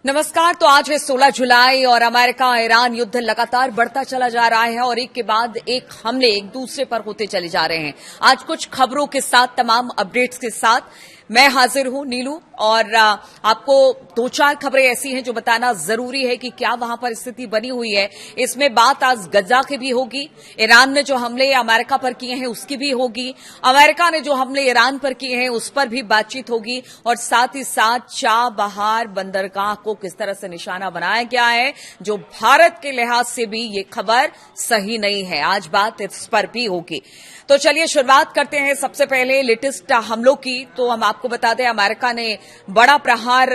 नमस्कार। तो आज है 16 जुलाई और अमेरिका ईरान युद्ध लगातार बढ़ता चला जा रहा है और एक के बाद एक हमले एक दूसरे पर होते चले जा रहे हैं। आज कुछ खबरों के साथ, तमाम अपडेट्स के साथ मैं हाजिर हूं नीलू, और आपको दो चार खबरें ऐसी हैं जो बताना जरूरी है कि क्या वहां पर स्थिति बनी हुई है। इसमें बात आज गजा की भी होगी, ईरान ने जो हमले अमेरिका पर किए हैं उसकी भी होगी, अमेरिका ने जो हमले ईरान पर किए हैं उस पर भी बातचीत होगी, और साथ ही साथ चाबहार बंदरगाह को किस तरह से निशाना बनाया गया है, जो भारत के लिहाज से भी ये खबर सही नहीं है। आज बात इस पर भी होगी। तो चलिए शुरुआत करते हैं सबसे पहले लेटेस्ट हमलों की। तो हम आपको बता दें, अमेरिका ने बड़ा प्रहार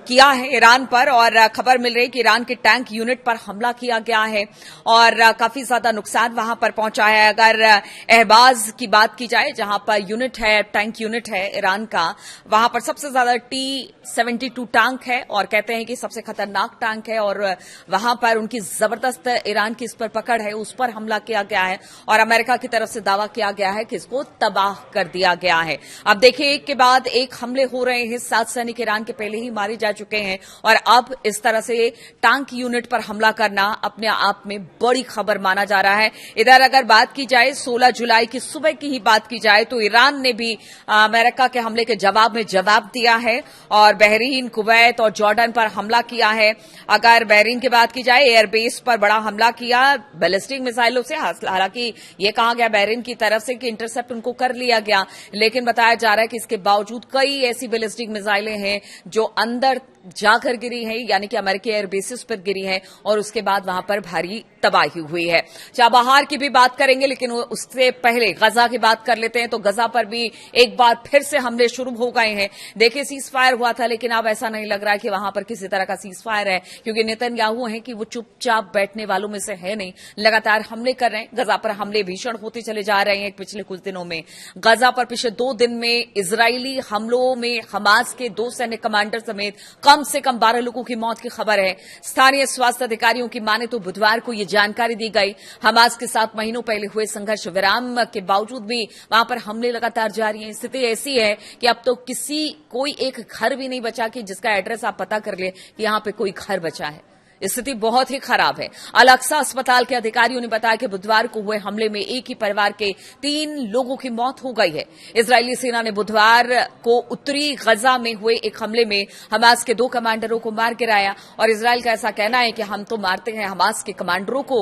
किया है ईरान पर, और खबर मिल रही है कि ईरान के टैंक यूनिट पर हमला किया गया है और काफी ज्यादा नुकसान वहां पर पहुंचा है। अगर अहबाज की बात की जाए, जहां पर यूनिट है, टैंक यूनिट है ईरान का, वहां पर सबसे ज्यादा T-72 टैंक है और कहते हैं कि सबसे खतरनाक टैंक है, और वहां पर उनकी जबरदस्त ईरान की इस पर पकड़ है, उस पर हमला किया गया है और अमेरिका की तरफ से दावा किया गया है कि इसको तबाह कर दिया गया है। अब देखिए, एक के बाद एक हमले हो रहे हैं। 7 सैनिक ईरान के पहले ही मारे जा चुके हैं और अब इस तरह से टैंक यूनिट पर हमला करना अपने आप में बड़ी खबर माना जा रहा है। इधर अगर बात की जाए 16 जुलाई की सुबह की ही बात की जाए, तो ईरान ने भी अमेरिका के हमले के जवाब में जवाब दिया है और बहरीन, कुवैत और जॉर्डन पर हमला किया है। अगर बहरीन की बात की जाए, एयरबेस पर बड़ा हमला किया बैलिस्टिक मिसाइलों से। हालांकि यह कहा गया बहरीन की तरफ से कि इंटरसेप्ट उनको कर लिया गया, लेकिन बताया जा रहा है कि इसके बावजूद कई ऐसी बैलिस्टिक मिसाइलें हैं जो अंदर जाकर गिरी है, यानी कि अमेरिकी एयरबेसिस पर गिरी है और उसके बाद वहां पर भारी तबाही हुई है। चाबहार की भी बात करेंगे, लेकिन उससे पहले गजा की बात कर लेते हैं। तो गजा पर भी एक बार फिर से हमले शुरू हो गए हैं। देखिए, सीज फायर हुआ था, लेकिन अब ऐसा नहीं लग रहा है कि वहां पर किसी तरह का सीज फायर है, क्योंकि नेतन्याहू है कि वो चुपचाप बैठने वालों में से है नहीं, लगातार हमले कर रहे हैं। गजा पर हमले भीषण होते चले जा रहे हैं पिछले कुछ दिनों में। गजा पर पिछले 2 दिन में इजरायली हमलों में हमास के 2 सैन्य कमांडर समेत कम से कम 12 लोगों की मौत की खबर है। स्थानीय स्वास्थ्य अधिकारियों की माने तो बुधवार को यह जानकारी दी गई। हमास के साथ महीनों पहले हुए संघर्ष विराम के बावजूद भी वहां पर हमले लगातार जारी हैं। स्थिति ऐसी है कि अब तो कोई एक घर भी नहीं बचा कि जिसका एड्रेस आप पता कर ले कि यहां पे कोई घर बचा है। स्थिति बहुत ही खराब है। अल-अक्सा अस्पताल के अधिकारियों ने बताया कि बुधवार को हुए हमले में एक ही परिवार के 3 लोगों की मौत हो गई है। इजरायली सेना ने बुधवार को उत्तरी गजा में हुए एक हमले में हमास के 2 कमांडरों को मार गिराया, और इजरायल का ऐसा कहना है कि हम तो मारते हैं हमास के कमांडरों को,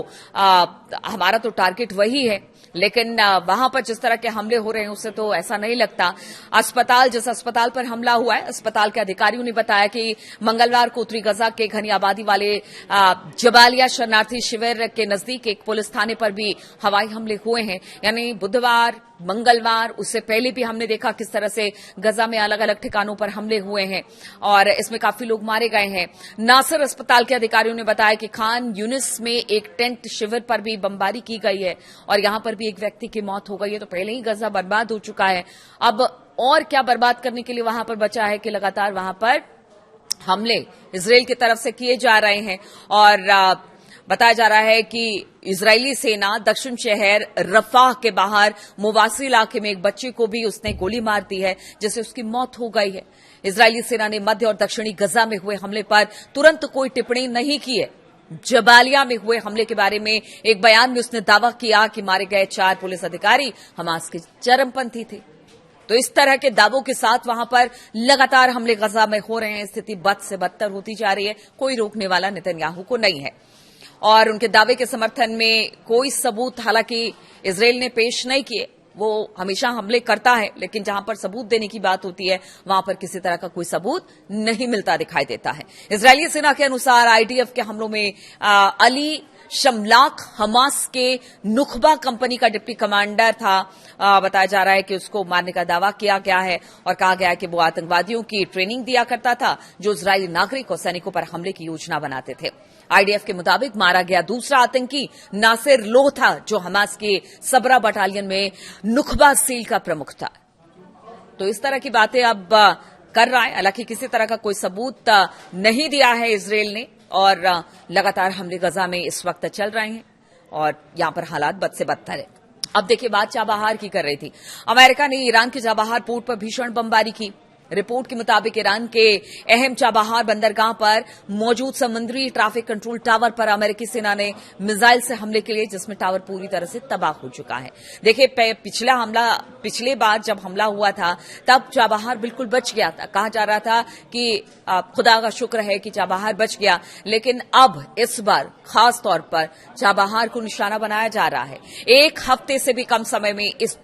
हमारा तो टारगेट वही है। लेकिन वहां पर जिस तरह के हमले हो रहे हैं उससे तो ऐसा नहीं लगता। जिस अस्पताल पर हमला हुआ है, अस्पताल के अधिकारियों ने बताया कि मंगलवार को उत्तरी गजा के घनी आबादी वाले जबालिया शरणार्थी शिविर के नजदीक एक पुलिस थाने पर भी हवाई हमले हुए हैं। यानी बुधवार, मंगलवार, उससे पहले भी हमने देखा किस तरह से गजा में अलग अलग ठिकानों पर हमले हुए हैं और इसमें काफी लोग मारे गए हैं। नासिर अस्पताल के अधिकारियों ने बताया कि खान यूनिस में एक टेंट शिविर पर भी बमबारी की गई है और यहां पर भी एक व्यक्ति की मौत हो गई है। तो पहले ही गजा बर्बाद हो चुका है, अब और क्या बर्बाद करने के लिए वहां पर बचा है कि लगातार वहां पर हमले इजरायल की तरफ से किए जा रहे हैं। और बताया जा रहा है कि इजरायली सेना दक्षिण शहर रफाह के बाहर मुवासी इलाके में एक बच्चे को भी उसने गोली मार दी है, जिससे उसकी मौत हो गई है। इजरायली सेना ने मध्य और दक्षिणी गजा में हुए हमले पर तुरंत कोई टिप्पणी नहीं की है। जबालिया में हुए हमले के बारे में एक बयान में उसने दावा किया कि मारे गए 4 पुलिस अधिकारी हमास के चरमपंथी थे। तो इस तरह के दावों के साथ वहां पर लगातार हमले गजा में हो रहे हैं। स्थिति बद से बदतर होती जा रही है, कोई रोकने वाला नेतन्याहू को नहीं है और उनके दावे के समर्थन में कोई सबूत हालांकि इजरायल ने पेश नहीं किए। वो हमेशा हमले करता है, लेकिन जहां पर सबूत देने की बात होती है वहां पर किसी तरह का कोई सबूत नहीं मिलता दिखाई देता है। इजरायली सेना के अनुसार आईडीएफ के हमलों में अली शमलाक हमास के नुखबा कंपनी का डिप्टी कमांडर था। बताया जा रहा है कि उसको मारने का दावा किया गया है और कहा गया है कि वो आतंकवादियों की ट्रेनिंग दिया करता था जो इजरायली नागरिक और सैनिकों पर हमले की योजना बनाते थे। आईडीएफ के मुताबिक मारा गया दूसरा आतंकी नासिर लोह था, जो हमास के सबरा बटालियन में नुखबा सेल का प्रमुख था। तो इस तरह की बातें अब कर रहा है। हालांकि किसी तरह का कोई सबूत नहीं दिया है इजरायल ने और लगातार हमले गजा में इस वक्त चल रहे हैं और यहां पर हालात बद से बदतर है। अब देखिए, बात चाबहार की कर रही थी। अमेरिका ने ईरान के चाबहार पोर्ट पर भीषण बमबारी की रिपोर्ट के मुताबिक ईरान के अहम चाबहार बंदरगाह पर मौजूद समुद्री ट्रैफिक कंट्रोल टावर पर अमेरिकी सेना ने मिसाइल से हमले के लिए, जिसमें टावर पूरी तरह से तबाह हो चुका है। देखिए, पिछले बार जब हमला हुआ था तब चाबहार बिल्कुल बच गया था। कहा जा रहा था कि खुदा का शुक्र है कि चाबहार बच गया, लेकिन अब इस बार खास तौर पर चाबहार को निशाना बनाया जा रहा है। एक हफ्ते से भी कम समय में इस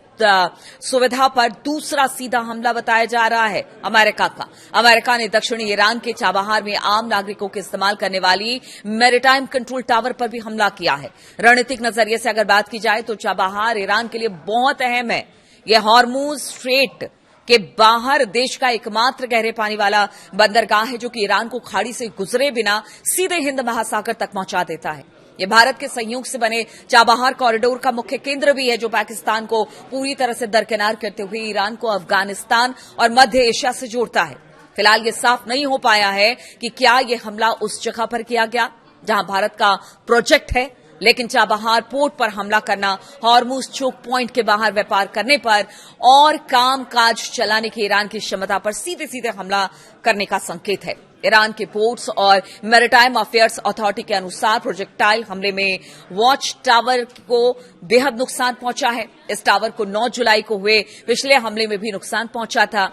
सुविधा पर दूसरा सीधा हमला बताया जा रहा है अमेरिका का। अमेरिका ने दक्षिणी ईरान के चाबहार में आम नागरिकों के इस्तेमाल करने वाली मैरीटाइम कंट्रोल टावर पर भी हमला किया है। रणनीतिक नजरिए से अगर बात की जाए तो चाबहार ईरान के लिए बहुत अहम है। यह हॉर्मुज स्ट्रेट के बाहर देश का एकमात्र गहरे पानी वाला बंदरगाह है जो कि ईरान को खाड़ी से गुजरे बिना सीधे हिंद महासागर तक पहुंचा देता है। ये भारत के सहयोग से बने चाबहार कॉरिडोर का मुख्य केंद्र भी है, जो पाकिस्तान को पूरी तरह से दरकिनार करते हुए ईरान को अफगानिस्तान और मध्य एशिया से जोड़ता है। फिलहाल ये साफ नहीं हो पाया है कि क्या ये हमला उस जगह पर किया गया जहां भारत का प्रोजेक्ट है, लेकिन चाबहार पोर्ट पर हमला करना हॉर्मुज चोक पॉइंट के बाहर व्यापार करने पर और काम काज चलाने की ईरान की क्षमता पर सीधे सीधे हमला करने का संकेत है। ईरान के पोर्ट्स और मैरीटाइम अफेयर्स अथॉरिटी के अनुसार प्रोजेक्टाइल हमले में वॉच टावर को बेहद नुकसान पहुंचा है। इस टावर को 9 जुलाई को हुए पिछले हमले में भी नुकसान पहुंचा था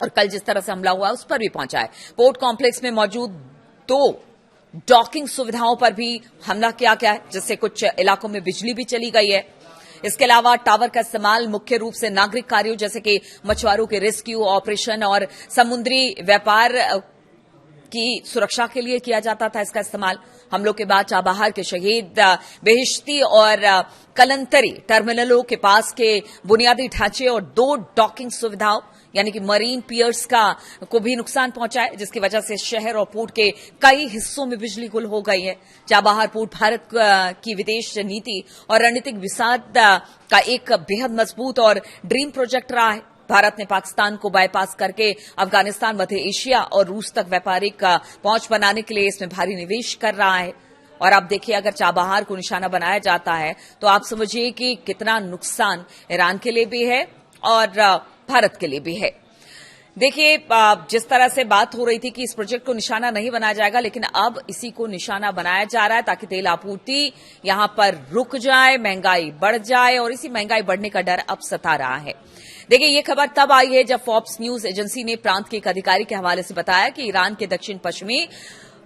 और कल जिस तरह से हमला हुआ उस पर भी पहुंचा है। पोर्ट कॉम्प्लेक्स में मौजूद 2 डॉकिंग सुविधाओं पर भी हमला किया गया है, जिससे कुछ इलाकों में बिजली भी चली गई है। इसके अलावा टावर का इस्तेमाल मुख्य रूप से नागरिक कार्यों जैसे कि मछुआरों के रेस्क्यू ऑपरेशन और समुद्री व्यापार की सुरक्षा के लिए किया जाता था। इसका इस्तेमाल हमलों के बाद चाबहार के शहीद बेहिश्ती और कलंतरी टर्मिनलों के पास के बुनियादी ढांचे और 2 डॉकिंग सुविधाओं यानी कि मरीन पियर्स को भी नुकसान पहुंचा है, जिसकी वजह से शहर और पोर्ट के कई हिस्सों में बिजली गुल हो गई है। चाबहार पोर्ट भारत की विदेश नीति और रणनीतिक विसाध का एक बेहद मजबूत और ड्रीम प्रोजेक्ट रहा है। भारत ने पाकिस्तान को बाईपास करके अफगानिस्तान, मध्य एशिया और रूस तक व्यापारिक पहुंच बनाने के लिए इसमें भारी निवेश कर रहा है। और अब देखिए, अगर चाबहार को निशाना बनाया जाता है तो आप समझिए कि कितना नुकसान ईरान के लिए भी है और भारत के लिए भी है। देखिए, जिस तरह से बात हो रही थी कि इस प्रोजेक्ट को निशाना नहीं बनाया जाएगा, लेकिन अब इसी को निशाना बनाया जा रहा है ताकि तेल आपूर्ति यहां पर रुक जाए, महंगाई बढ़ जाए और इसी महंगाई बढ़ने का डर अब सता रहा है। देखिए, ये खबर तब आई है जब फॉक्स न्यूज एजेंसी ने प्रांत के एक अधिकारी के हवाले से बताया कि ईरान के दक्षिण पश्चिमी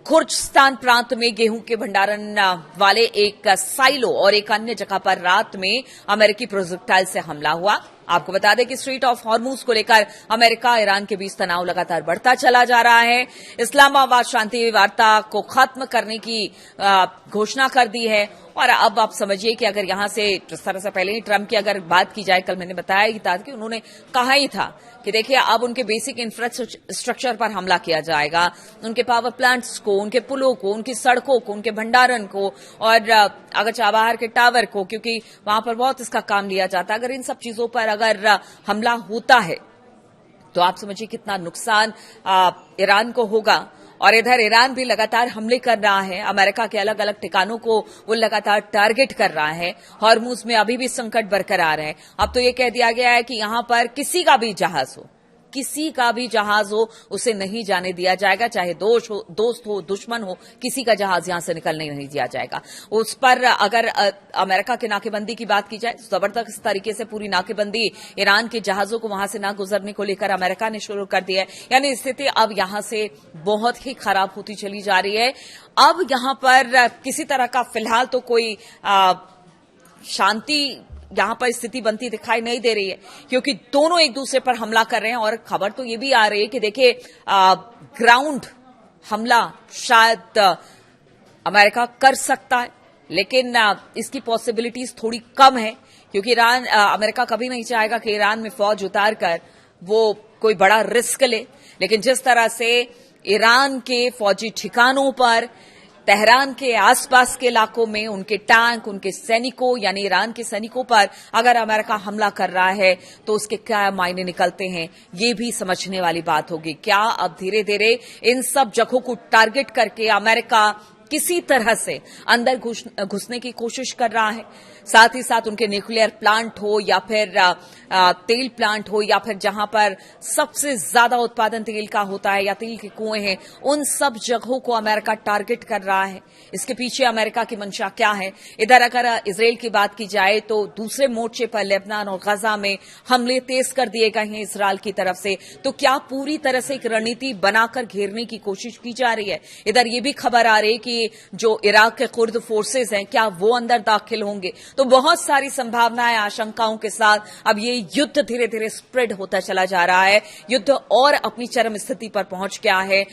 खुर्जिस्तान प्रांत में गेहूं के भंडारण वाले एक साइलो और एक अन्य जगह पर रात में अमेरिकी प्रोजेक्टाइल से हमला हुआ। आपको बता दें कि स्ट्रेट ऑफ हॉर्मुज को लेकर अमेरिका ईरान के बीच तनाव लगातार बढ़ता चला जा रहा है। इस्लामाबाद शांति वार्ता को खत्म करने की घोषणा कर दी है और अब आप समझिए कि अगर यहां से जिस तरह से पहले ही ट्रंप की अगर बात की जाए, कल मैंने बताया ही था कि उन्होंने कहा ही था कि देखिए, अब उनके बेसिक इंफ्रास्ट्रक्चर पर हमला किया जाएगा, उनके पावर प्लांट्स को, उनके पुलों को, उनकी सड़कों को, उनके भंडारण को और अगर चाबहार के टावर को, क्योंकि वहां पर बहुत इसका काम लिया जाता है। अगर इन सब चीजों पर अगर हमला होता है तो आप समझिए कितना नुकसान ईरान को होगा। और इधर ईरान भी लगातार हमले कर रहा है, अमेरिका के अलग अलग ठिकानों को वो लगातार टारगेट कर रहा है। हॉर्मुज में अभी भी संकट बरकरार है। अब तो ये कह दिया गया है कि यहां पर किसी का भी जहाज हो उसे नहीं जाने दिया जाएगा, चाहे दोस्त हो दुश्मन हो, किसी का जहाज यहां से निकलने नहीं दिया जाएगा। उस पर अगर अमेरिका के नाकेबंदी की बात की जाए तो जबरदस्त तरीके से पूरी नाकेबंदी ईरान के जहाजों को वहां से ना गुजरने को लेकर अमेरिका ने शुरू कर दिया है। यानी स्थिति अब यहां से बहुत ही खराब होती चली जा रही है। अब यहां पर किसी तरह का फिलहाल तो कोई शांति यहां पर स्थिति बनती दिखाई नहीं दे रही है, क्योंकि दोनों एक दूसरे पर हमला कर रहे हैं। और खबर तो ये भी आ रही है कि देखिए, ग्राउंड हमला शायद अमेरिका कर सकता है, लेकिन इसकी पॉसिबिलिटीज थोड़ी कम है, क्योंकि अमेरिका कभी नहीं चाहेगा कि ईरान में फौज उतारकर वो कोई बड़ा रिस्क ले। लेकिन जिस तरह से ईरान के फौजी ठिकानों पर, तेहरान के आसपास के इलाकों में उनके टैंक, उनके सैनिकों यानी ईरान के सैनिकों पर अगर अमेरिका हमला कर रहा है तो उसके क्या मायने निकलते हैं, ये भी समझने वाली बात होगी। क्या अब धीरे धीरे इन सब जगहों को टारगेट करके अमेरिका किसी तरह से अंदर घुसने की कोशिश कर रहा है? साथ ही साथ उनके न्यूक्लियर प्लांट हो या फिर तेल प्लांट हो या फिर जहां पर सबसे ज्यादा उत्पादन तेल का होता है या तेल के कुएं हैं, उन सब जगहों को अमेरिका टारगेट कर रहा है। इसके पीछे अमेरिका की मंशा क्या है? इधर अगर इजराइल की बात की जाए तो दूसरे मोर्चे पर लेबनान और गजा में हमले तेज कर दिए गए हैं इजराइल की तरफ से। तो क्या पूरी तरह से एक रणनीति बनाकर घेरने की कोशिश की जा रही है? इधर ये भी खबर आ रही है कि जो इराक के कुर्द फोर्सेस हैं, क्या वो अंदर दाखिल होंगे? तो बहुत सारी संभावनाएं, आशंकाओं के साथ अब ये युद्ध धीरे धीरे स्प्रेड होता चला जा रहा है। युद्ध और अपनी चरम स्थिति पर पहुंच गया है।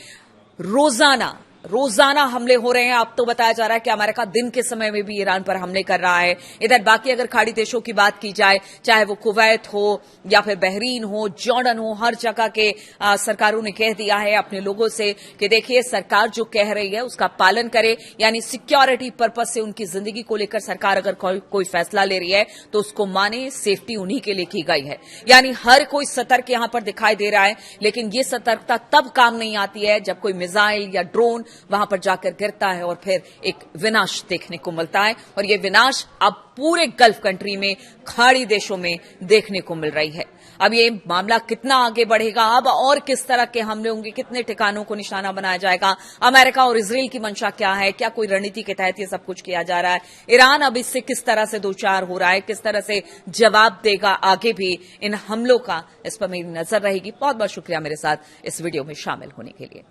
रोजाना हमले हो रहे हैं। अब तो बताया जा रहा है कि अमेरिका दिन के समय में भी ईरान पर हमले कर रहा है। इधर बाकी अगर खाड़ी देशों की बात की जाए, चाहे वो कुवैत हो या फिर बहरीन हो, जॉर्डन हो, हर जगह के सरकारों ने कह दिया है अपने लोगों से कि देखिए, सरकार जो कह रही है उसका पालन करे। यानी सिक्योरिटी पर्पज से उनकी जिंदगी को लेकर सरकार अगर कोई फैसला ले रही है तो उसको माने, सेफ्टी उन्हीं के लिए की गई है। यानी हर कोई सतर्क यहां पर दिखाई दे रहा है। लेकिन ये सतर्कता तब काम नहीं आती है जब कोई मिसाइल या ड्रोन वहां पर जाकर गिरता है और फिर एक विनाश देखने को मिलता है। और ये विनाश अब पूरे गल्फ कंट्री में, खाड़ी देशों में देखने को मिल रही है। अब ये मामला कितना आगे बढ़ेगा, अब और किस तरह के हमले होंगे, कितने ठिकानों को निशाना बनाया जाएगा, अमेरिका और इजराइल की मंशा क्या है, क्या कोई रणनीति के तहत ये सब कुछ किया जा रहा है, ईरान अब इससे किस तरह से दो चार हो रहा है, किस तरह से जवाब देगा आगे भी इन हमलों का, इस पर मेरी नजर रहेगी। बहुत बहुत शुक्रिया मेरे साथ इस वीडियो में शामिल होने के लिए।